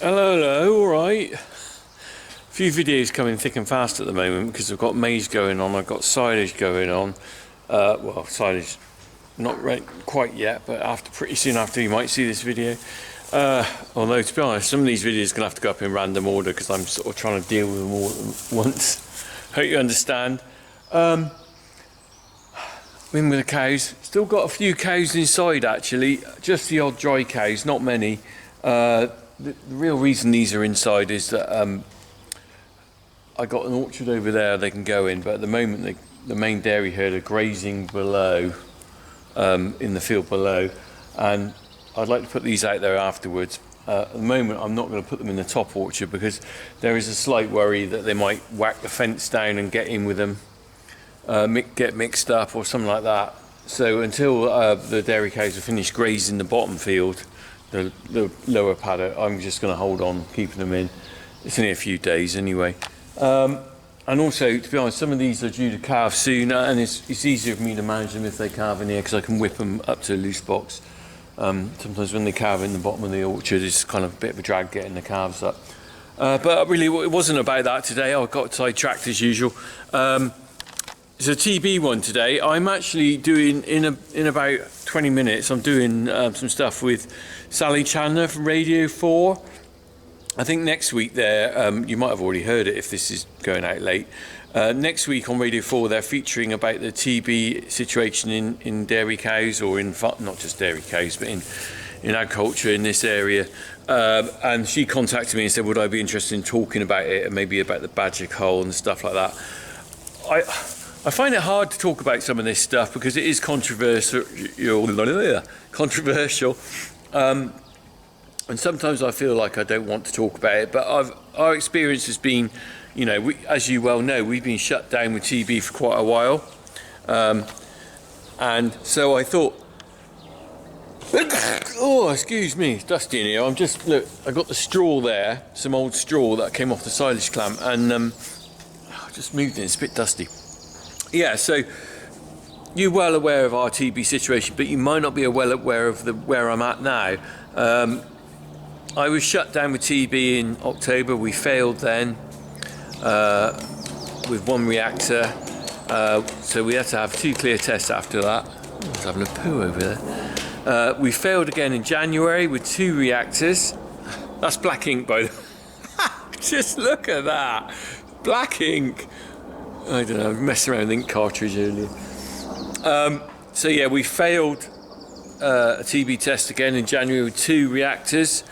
Hello, all right. A few videos coming thick and fast at the moment because I've got maize going on, I've got silage going on. Well, silage not quite yet, but pretty soon after you might see this video. Although to be honest, some of these videos are going to have to go up in random order because I'm sort of trying to deal with them all at once. Hope you understand. In with the cows. Still got a few cows inside actually, just the odd dry cows, not many. The real reason these are inside is that I got an orchard over there they can go in, but at the moment the main dairy herd are grazing below, in the field below, and I'd like to put these out there afterwards. At the moment I'm not going to put them in the top orchard because there is a slight worry that they might whack the fence down and get in with them, get mixed up or something like that. So until the dairy cows are finished grazing the bottom field, the lower paddock, I'm just going to hold on keeping them in. It's only a few days anyway. And also, to be honest, some of these are due to calve soon, and it's easier for me to manage them if they calve in here because I can whip them up to a loose box. Sometimes when they calve in the bottom of the orchard, it's kind of a bit of a drag getting the calves up. But really, it wasn't about that today. I got sidetracked as usual. It's a TB one today. I'm actually doing, in about 20 minutes, I'm doing some stuff with Sally Chandler from Radio 4. I think next week there, you might have already heard it if this is going out late. Next week on Radio 4 they're featuring about the TB situation in dairy cows, or not just dairy cows, but in agriculture in this area. And she contacted me and said would I be interested in talking about it and maybe about the badger cull and stuff like that. I find it hard to talk about some of this stuff because it is controversial, and sometimes I feel like I don't want to talk about it. But our experience has been, you know, as you well know, we've been shut down with TB for quite a while, and so I thought, oh, excuse me, it's dusty in here. Look, I got the straw there, some old straw that came off the silage clamp, and I just moved it. It's a bit dusty. Yeah, so you're well aware of our TB situation, but you might not be well aware of where I'm at now. I was shut down with TB in October. We failed then with one reactor, so we had to have 2 clear tests after that. I was having a poo over there. We failed again in January with 2 reactors. That's black ink, by the way. Just look at that, black ink. I don't know, I messed around with ink cartridge earlier. So yeah, we failed a TB test again in January with 2 reactors.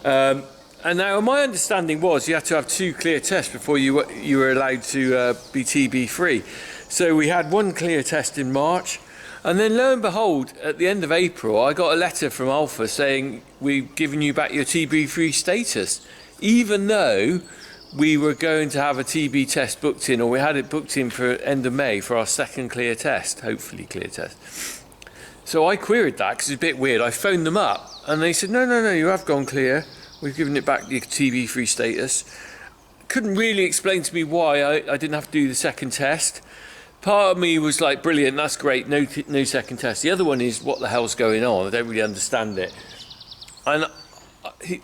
And now my understanding was you had to have 2 clear tests before you were allowed to be TB free. So we had 1 clear test in March, and then lo and behold, at the end of April, I got a letter from Alpha saying we've given you back your TB free status, even though we were going to have a TB test booked in, or we had it booked in for end of May for our 2nd clear test, hopefully clear test. So I queried that because it's a bit weird. I phoned them up and they said, no, you have gone clear. We've given it back your TB free status. Couldn't really explain to me why I didn't have to do the 2nd test. Part of me was like, brilliant, that's great, no 2nd test. The other one is, what the hell's going on? I don't really understand it. And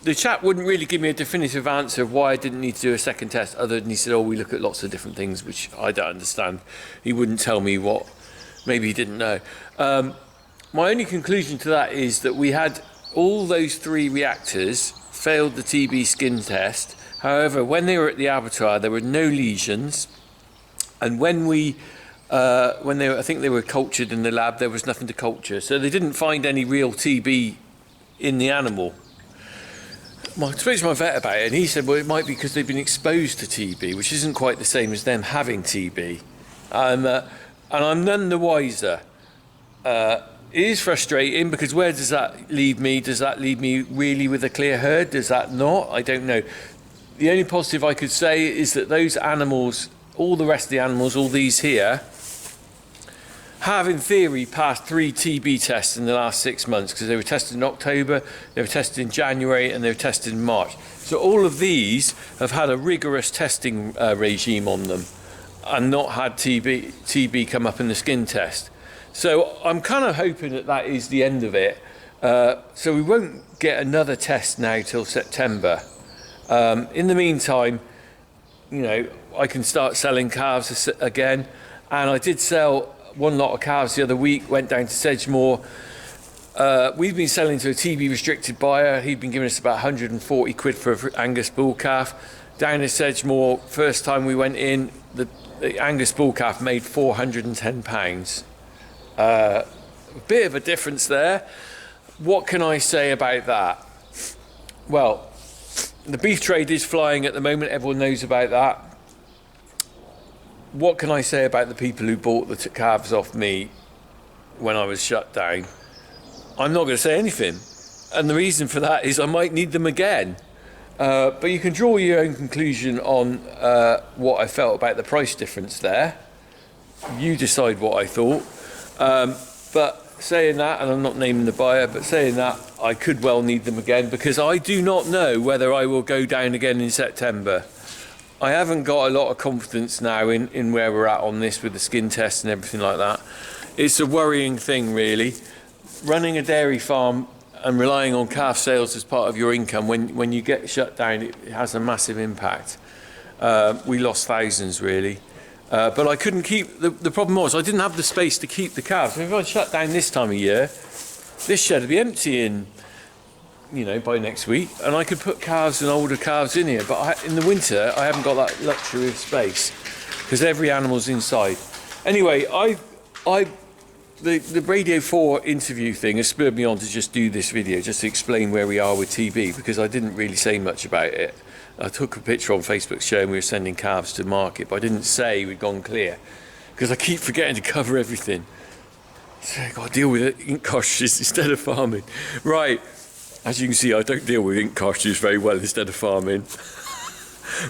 the chap wouldn't really give me a definitive answer of why I didn't need to do a 2nd test, other than he said, we look at lots of different things, which I don't understand. He wouldn't tell me what, maybe he didn't know. My only conclusion to that is that we had all those 3 reactors failed the TB skin test. However, when they were at the abattoir, there were no lesions, and when I think they were cultured in the lab, there was nothing to culture, so they didn't find any real TB in the animal. I spoke to my vet about it, and he said, well, it might be because they've been exposed to TB, which isn't quite the same as them having TB. And I'm none the wiser. It is frustrating because where does that leave me? Does that leave me really with a clear herd? Does that not? I don't know. The only positive I could say is that those animals, all the rest of the animals, all these here, have in theory passed 3 TB tests in the last 6 months, because they were tested in October, they were tested in January, and they were tested in March. So all of these have had a rigorous testing regime on them and not had TB come up in the skin test. So I'm kind of hoping that that is the end of it. So we won't get another test now till September. In the meantime, you know, I can start selling calves again, and I did sell one lot of calves the other week, went down to Sedgemoor. We've been selling to a TB restricted buyer. He'd been giving us about 140 quid for an Angus bull calf. Down at Sedgemoor, first time we went in, the Angus bull calf made £410. A bit of a difference there. What can I say about that? Well, the beef trade is flying at the moment, everyone knows about that. What can I say about the people who bought the calves off me when I was shut down? I'm not going to say anything, and the reason for that is I might need them again. But you can draw your own conclusion on what I felt about the price difference there. You decide what I thought. But saying that, and I'm not naming the buyer, but saying that, I could well need them again, because I do not know whether I will go down again in September. I haven't got a lot of confidence now in where we're at on this with the skin test and everything like that. It's a worrying thing, really. Running a dairy farm and relying on calf sales as part of your income, when you get shut down, it has a massive impact. We lost thousands, really. But I couldn't keep, the problem was I didn't have the space to keep the calves. If I'd shut down this time of year, this shed would be empty in, you know, by next week, and I could put calves and older calves in here. But in the winter, I haven't got that luxury of space because every animal's inside. Anyway, the Radio 4 interview thing has spurred me on to just do this video, just to explain where we are with TB, because I didn't really say much about it. I took a picture on Facebook showing we were sending calves to market, but I didn't say we'd gone clear, because I keep forgetting to cover everything. So I've got to deal with it, ink cartridges instead of farming. Right, as you can see, I don't deal with ink cartridges very well instead of farming.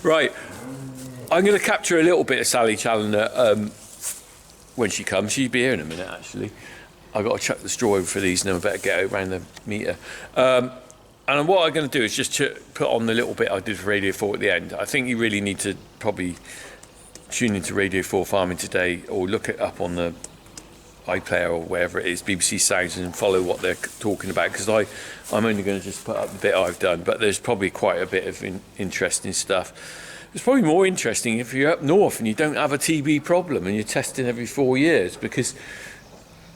Right, I'm going to capture a little bit of Sally Challoner when she comes. She'll be here in a minute, actually. I've got to chuck the straw over for these, and then I better get around the meter. And what I'm going to do is just put on the little bit I did for Radio 4 at the end. I think you really need to probably tune into Radio 4 Farming Today, or look it up on the iPlayer or wherever it is, BBC Sounds, and follow what they're talking about, because I'm only going to just put up the bit I've done, but there's probably quite a bit of interesting stuff. It's probably more interesting if you're up north and you don't have a TB problem and you're testing every 4 years, because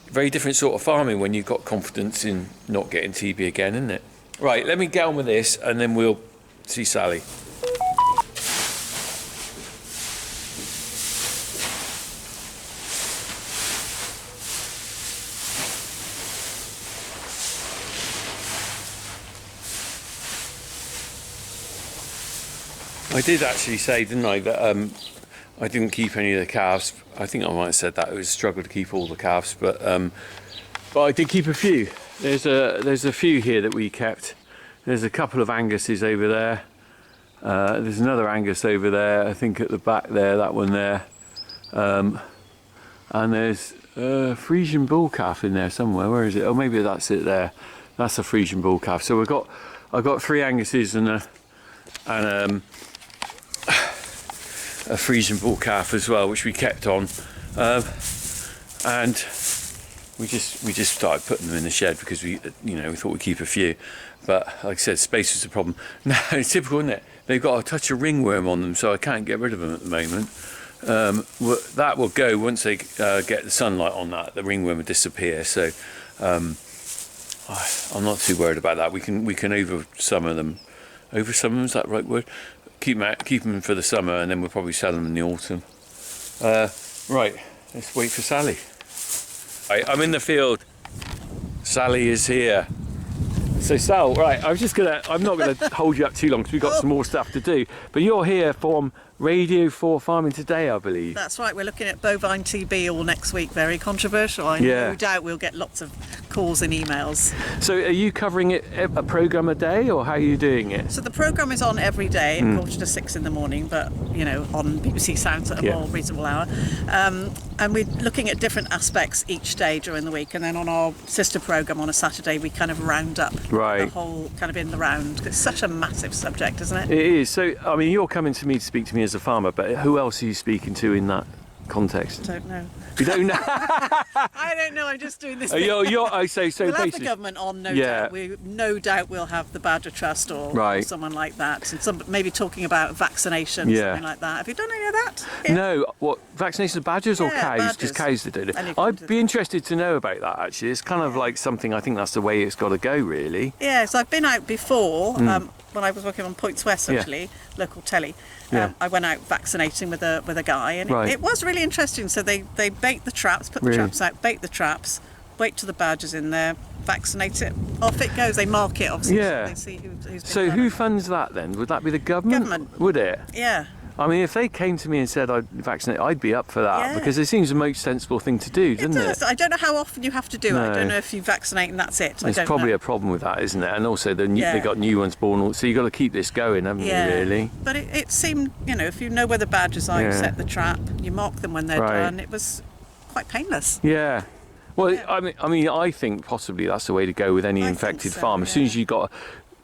very different sort of farming when you've got confidence in not getting TB again, isn't it? Right, let me get on with this and then we'll see Sally. I did actually say, didn't I, that I didn't keep any of the calves. I think I might have said that. It was a struggle to keep all the calves, but I did keep a few. There's a few here that we kept. There's a couple of Anguses over there. There's another Angus over there, I think at the back there, that one there. And there's a Frisian bull calf in there somewhere. Where is it? Oh, maybe that's it there. That's a Frisian bull calf. So I've got 3 Anguses and a Frisian bull calf as well, which we kept on, and we just started putting them in the shed because we thought we'd keep a few, but like I said, space was a problem. Now it's typical, isn't it? They've got a touch of ringworm on them, so I can't get rid of them at the moment. That will go once they get the sunlight on that. The ringworm will disappear. So I'm not too worried about that. We can over summer them. Over summer, is that the right word? Keep them for the summer, and then we'll probably sell them in the autumn. Right, let's wait for Sally. Right, I'm in the field. Sally is here. So Sal, right, I'm not gonna hold you up too long because we've got some more stuff to do. But you're here from Radio 4 Farming Today, I believe. That's right, we're looking at bovine TB all next week. Very controversial. I no doubt we'll get lots of calls and emails. So are you covering it a programme a day, or how are you doing it? So the programme is on every day at 5:45 in the morning, but on BBC Sounds at a more reasonable hour. And we're looking at different aspects each day during the week, and then on our sister programme on a Saturday we kind of round up the whole kind of in the round. It's such a massive subject, isn't it? It is. So I mean, you're coming to me to speak to me as a farmer, but who else are you speaking to in that context? Don't know. You don't know? I don't know. I'm just doing this. So we'll have basically, the government on, no doubt. No doubt we'll have the Badger Trust or someone like that, and maybe talking about vaccination, something like that. Have you done any of that? Yeah. No. What, vaccinations of badgers or cows? Because cows they do. I'd be interested to know about that. Actually, it's kind of like something. I think that's the way it's got to go, really. Yeah. So I've been out before. When I was working on Points West, actually, local telly. I went out vaccinating with a guy, and it was really interesting. So they bait the traps, put the traps out, bait the traps, wait till the badger's in there, vaccinate it, off it goes. They mark it, obviously, so they see who's been So who funds that then? Would that be the government? Government. Would it? Yeah. I mean, if they came to me and said I'd vaccinate, I'd be up for that because it seems the most sensible thing to do, doesn't it? I don't know how often you have to do it. I don't know if you vaccinate and that's it. There's probably a problem with that, isn't it? And also they got new ones born, so you've got to keep this going, haven't you, really? But it seemed, if you know where the badgers are, you set the trap, you mark them when they're done. It was quite painless. Yeah. Well, I think possibly that's the way to go with any infected farm. As soon as you've got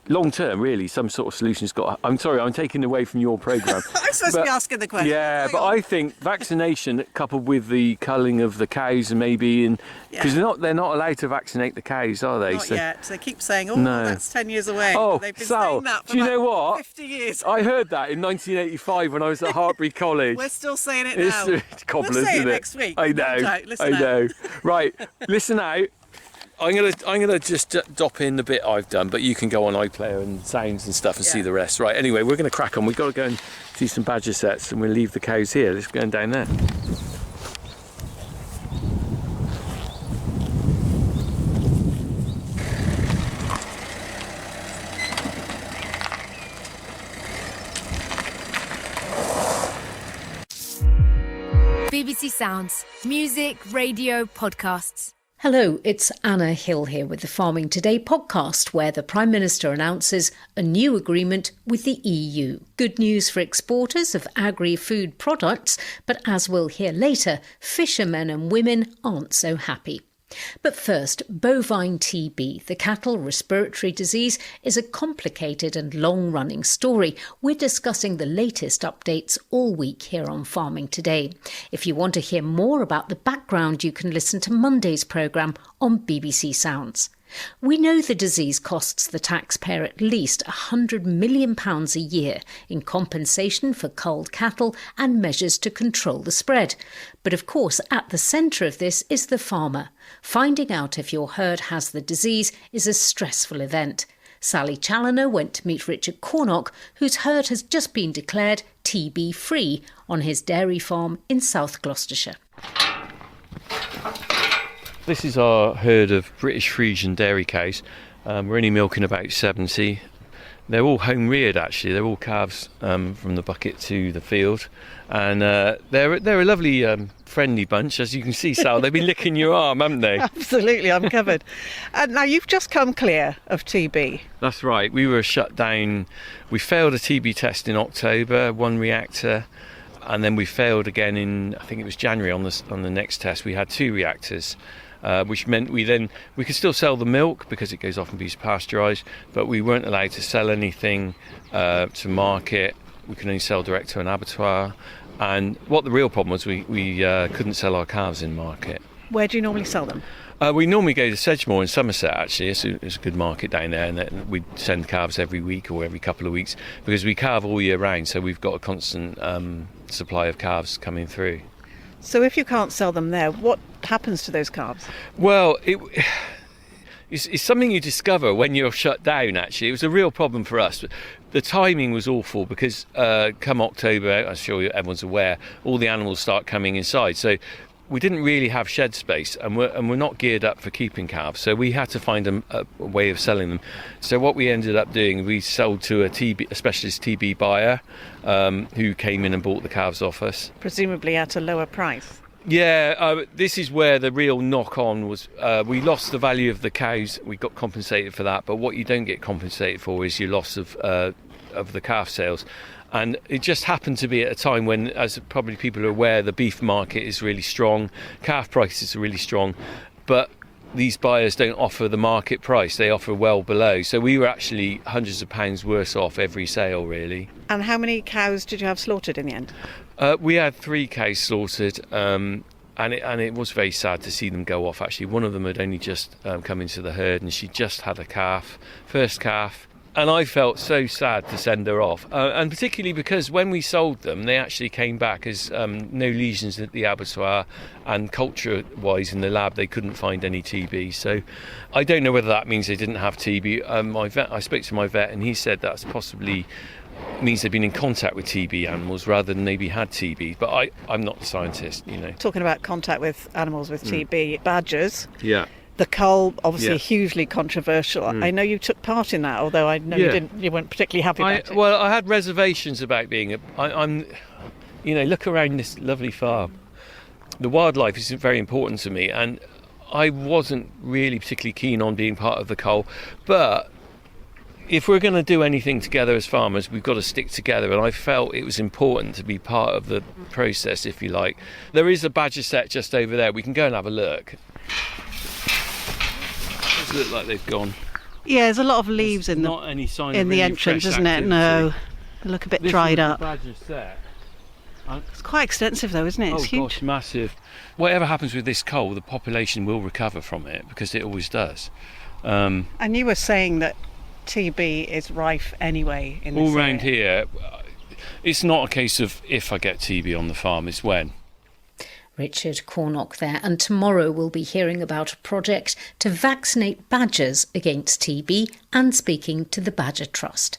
long term, really, some sort of solution's got. I'm sorry, I'm taking away from your programme. I'm supposed to be asking the question. Yeah, but I think vaccination coupled with the culling of the cows and maybe because they're not allowed to vaccinate the cows, are they? Not yet. They keep saying, that's 10 years away. Oh, they've been Sal, saying that for do you know what? 50 years. I heard that in 1985 when I was at Hartbury College. We're still saying it now. It's cobblers, we'll say isn't it it? next week. I know. Listen out. I know. Right, listen out. I'm gonna just dop in the bit I've done, but you can go on iPlayer and sounds and stuff and see the rest. Right. Anyway, we're gonna crack on. We've got to go and see some badger sets, and we'll leave the cows here. Let's go down there. BBC Sounds. Music, radio, podcasts. Hello, it's Anna Hill here with the Farming Today podcast, where the Prime Minister announces a new agreement with the EU. Good news for exporters of agri-food products, but as we'll hear later, fishermen and women aren't so happy. But first, bovine TB, the cattle respiratory disease, is a complicated and long-running story. We're discussing the latest updates all week here on Farming Today. If you want to hear more about the background, you can listen to Monday's programme on BBC Sounds. We know the disease costs the taxpayer at least £100 million a year in compensation for culled cattle and measures to control the spread. But of course, at the centre of this is the farmer. Finding out if your herd has the disease is a stressful event. Sally Challoner went to meet Richard Cornock, whose herd has just been declared TB-free on his dairy farm in South Gloucestershire. This is our herd of British Friesian dairy cows. We're only milking about 70. They're all home reared actually. They're all calves from the bucket to the field, and they're a lovely friendly bunch, as you can see, Sal. They've been licking your arm, haven't they? Absolutely, I'm covered. Now you've just come clear of TB. That's right. We were shut down. We failed a TB test in October, one reactor. And then we failed again in, I think it was January on the next test. We had 2 reactors, which meant we could still sell the milk because it goes off and be pasteurised, but we weren't allowed to sell anything to market. We could only sell direct to an abattoir. And what the real problem was, we couldn't sell our calves in market. Where do you normally sell them? We normally go to Sedgemoor in Somerset, actually. It's a good market down there, and we send calves every week or every couple of weeks because we calve all year round, so we've got a constant supply of calves coming through. So if you can't sell them there, what happens to those calves? Well, it's something you discover when you're shut down, actually. It was a real problem for us. The timing was awful because come October, I'm sure everyone's aware, all the animals start coming inside. So we didn't really have shed space, and we're not geared up for keeping calves, so we had to find a way of selling them. So what we ended up doing, we sold to a specialist TB buyer who came in and bought the calves off us. Presumably at a lower price. Yeah, this is where the real knock-on was. We lost the value of the cows. We got compensated for that, but what you don't get compensated for is your loss of the calf sales. And it just happened to be at a time when, as probably people are aware, the beef market is really strong, calf prices are really strong, but these buyers don't offer the market price, they offer well below. So we were actually hundreds of pounds worse off every sale, really. And how many cows did you have slaughtered in the end? We had 3 cows slaughtered, and it was very sad to see them go off. Actually, one of them had only just come into the herd, and she just had a first calf. And I felt so sad to send her off, and particularly because when we sold them, they actually came back as no lesions at the abattoir, and culture-wise in the lab, they couldn't find any TB. So I don't know whether that means they didn't have TB. I spoke to my vet, and he said that's possibly means they've been in contact with TB animals rather than maybe had TB. But I'm not a scientist, Talking about contact with animals with TB, badgers. Yeah. The cull, obviously hugely controversial. I know you took part in that, although I know you weren't particularly happy about it. Well, I had reservations about being I'm look around this lovely farm. The wildlife is very important to me, and I wasn't really particularly keen on being part of the cull. But if we're going to do anything together as farmers, we've got to stick together, and I felt it was important to be part of the process, if you like. There is a badger set just over there. We can go and have a look. Look like they've gone. Yeah, there's a lot of leaves in not any sign in of the really entrance, fresh isn't it? activity. No, they look a bit This dried was up. the badger set. It's quite extensive, though, isn't it? It's huge. Gosh, massive. Whatever happens with this cull, the population will recover from it because it always does. And you were saying that TB is rife anyway in this All round area. here, it's not a case of if I get TB on the farm, it's when. Richard Cornock there, and tomorrow we'll be hearing about a project to vaccinate badgers against TB and speaking to the Badger Trust.